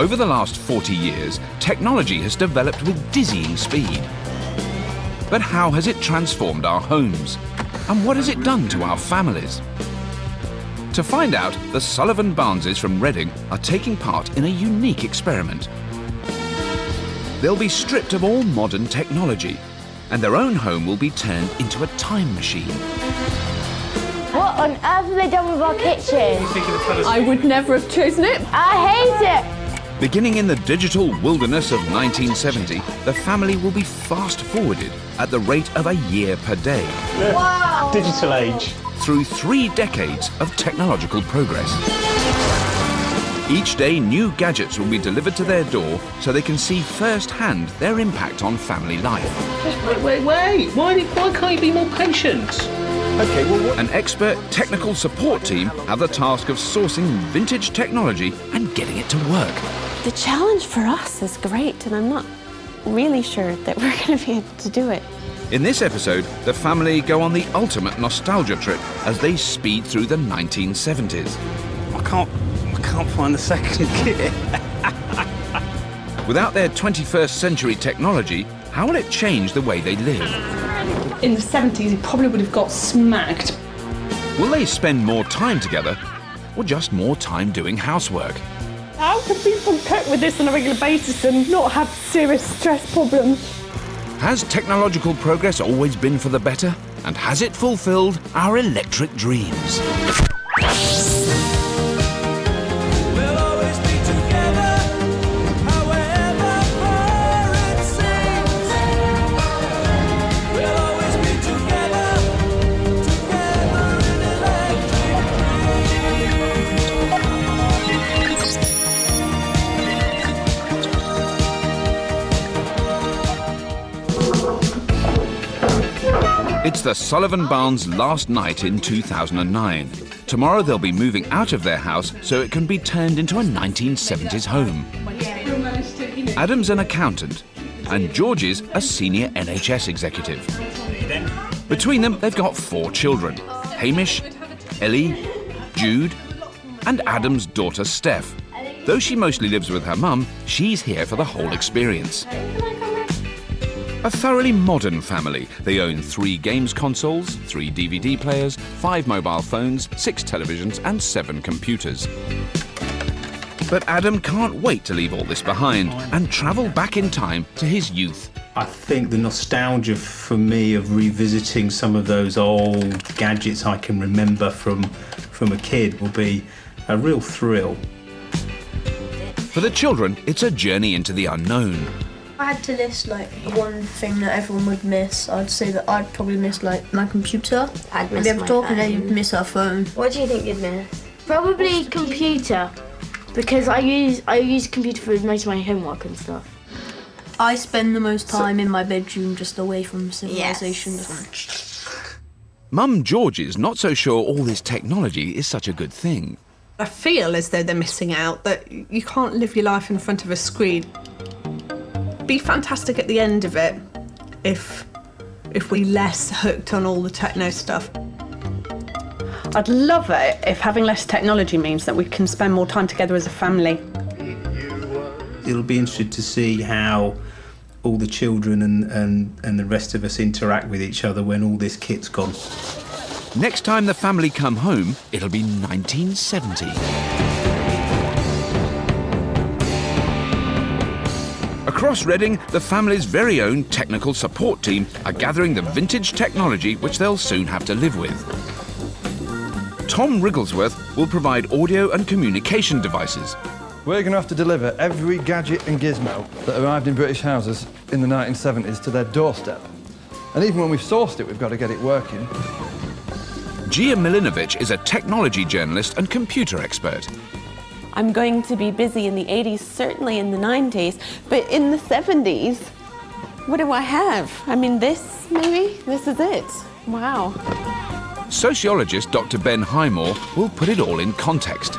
Over the last 40 years, technology has developed with dizzying speed. But how has it transformed our homes? And what has it done to our families? To find out, the Sullivan Barneses from Reading are taking part in a unique experiment. They'll be stripped of all modern technology, and their own home will be turned into a time machine. What on earth have they done with our kitchen? I would never have chosen it. I hate it! Beginning in the digital wilderness of 1970, the family will be fast-forwarded at the rate of a year per day. Wow! Digital age. Through 3 decades of technological progress. Each day, new gadgets will be delivered to their door so they can see firsthand their impact on family life. Wait. Why can't you be more patient? Okay, well, what? An expert technical support team have the task of sourcing vintage technology and getting it to work. The challenge for us is great, and I'm not really sure that we're going to be able to do it. In this episode, the family go on the ultimate nostalgia trip as they speed through the 1970s. I can't find the second gear. Without their 21st century technology, how will it change the way they live? In the 70s, he probably would have got smacked. Will they spend more time together, or just more time doing housework? How can people cope with this on a regular basis and not have serious stress problems? Has technological progress always been for the better? And has it fulfilled our electric dreams? It's the Sullivan Barnes' last night in 2009. Tomorrow they'll be moving out of their house so it can be turned into a 1970s home. Adam's an accountant and George is a senior NHS executive. Between them, they've got 4 children: Hamish, Ellie, Jude, and Adam's daughter Steph. Though she mostly lives with her mum, she's here for the whole experience. A thoroughly modern family. They own 3 games consoles, 3 DVD players, 5 mobile phones, 6 televisions and 7 computers. But Adam can't wait to leave all this behind and travel back in time to his youth. I think the nostalgia for me of revisiting some of those old gadgets I can remember from a kid will be a real thrill. For the children, it's a journey into the unknown. I had to list like one thing that everyone would miss. I'd say that I'd probably miss like my computer. I'd We'd miss be able my to talk and then phone. you'd miss our phone. What do you think you'd miss? Probably computer, because I use computer for most of my homework and stuff. I spend the most time in my bedroom just away from civilization. Mum George is not so sure all this technology is such a good thing. I feel as though they're missing out, that you can't live your life in front of a screen. Be fantastic at the end of it if we less hooked on all the techno stuff. I'd love it if having less technology means that we can spend more time together as a family. It'll be interesting to see how all the children and the rest of us interact with each other when all this kit's gone. Next time the family come home, it'll be 1970. Across Reading, the family's very own technical support team are gathering the vintage technology which they'll soon have to live with. Tom Wrigglesworth will provide audio and communication devices. We're going to have to deliver every gadget and gizmo that arrived in British houses in the 1970s to their doorstep. And even when we've sourced it, we've got to get it working. Gia Milinovic is a technology journalist and computer expert. I'm going to be busy in the 80s, certainly in the 90s, but in the 70s, what do I have? I mean, this, maybe? This is it. Wow. Sociologist Dr. Ben Highmore will put it all in context.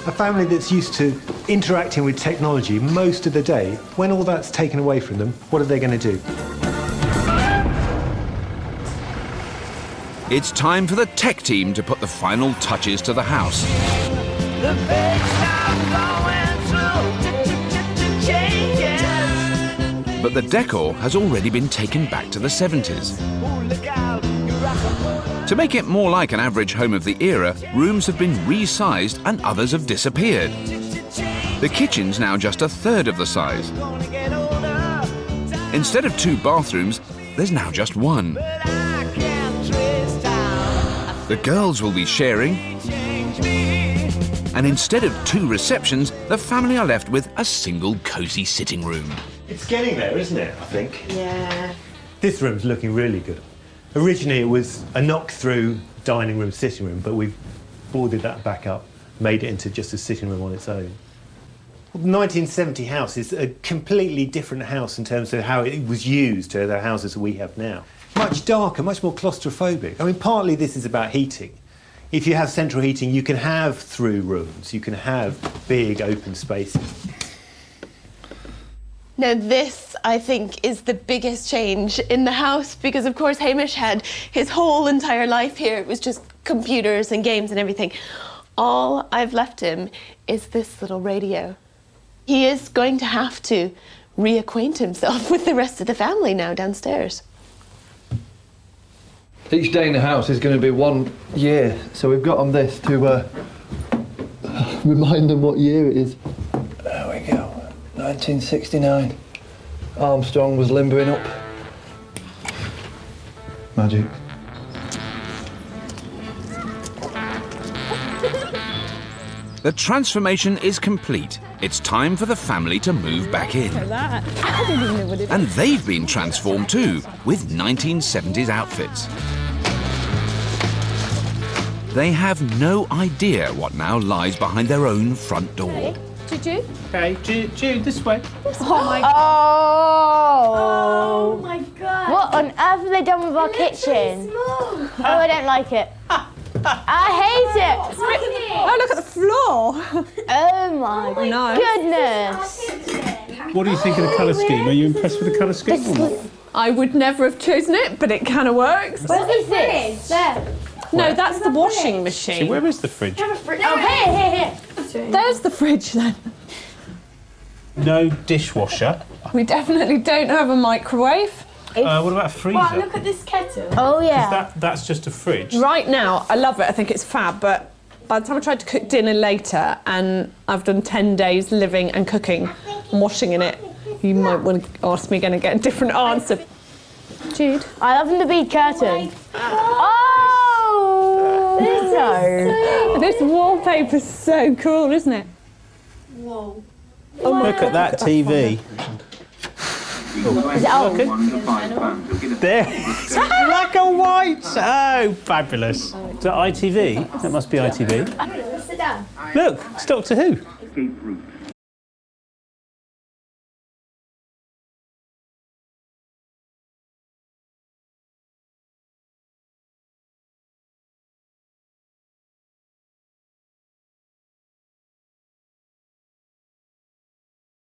A family that's used to interacting with technology most of the day, when all that's taken away from them, what are they going to do? It's time for the tech team to put the final touches to the house. The big stuff going through. but the decor has already been taken back to the 70s. To make it more like an average home of the era, rooms have been resized and others have disappeared. The kitchen's now just a third of the size. Instead of 2 bathrooms, there's now just 1. The girls will be sharing, and instead of 2 receptions, the family are left with a single cosy sitting room. It's getting there, isn't it, I think? Yeah. This room's looking really good. Originally, it was a knock-through dining room, sitting room, but we've boarded that back up, made it into just a sitting room on its own. The 1970 house is a completely different house in terms of how it was used to the houses we have now. Much darker, much more claustrophobic. I mean, partly this is about heating. If you have central heating, you can have through rooms, you can have big open spaces. Now this, I think, is the biggest change in the house because, of course, Hamish had his whole entire life here. It was just computers and games and everything. All I've left him is this little radio. He is going to have to reacquaint himself with the rest of the family now downstairs. Each day in the house is going to be 1 year, so we've got on this to remind them what year it is. There we go, 1969. Armstrong was limbering up. Magic. The transformation is complete. It's time for the family to move back in. And they've been transformed too, with 1970s outfits. They have no idea what now lies behind their own front door. Jude? Okay, Jude, this way. Oh my god. Oh my god. What on earth have they done with our kitchen? Oh, I don't like it. I hate it. Oh, look at the floor. Oh my goodness. What do you think of the colour scheme? Are you impressed with the colour scheme or not? I would never have chosen it, but it kind of works. What is this? There. No, that's the washing machine. Where is the fridge? Oh, here. There's the fridge then. No dishwasher. We definitely don't have a microwave. What about a freezer? Wow, look at this kettle. Oh yeah. That's just a fridge. Right now, I love it. I think it's fab, but by the time I tried to cook dinner later, and I've done 10 days living and cooking and washing in it, you might want to ask me again and get a different answer. Jude? I love them to be curtain. Oh! This wallpaper's so cool, isn't it? Whoa. Look at that TV. Is it old? There. Black and white. Oh, fabulous. Is that ITV? That must be ITV. Sit down. Look, it's Doctor Who.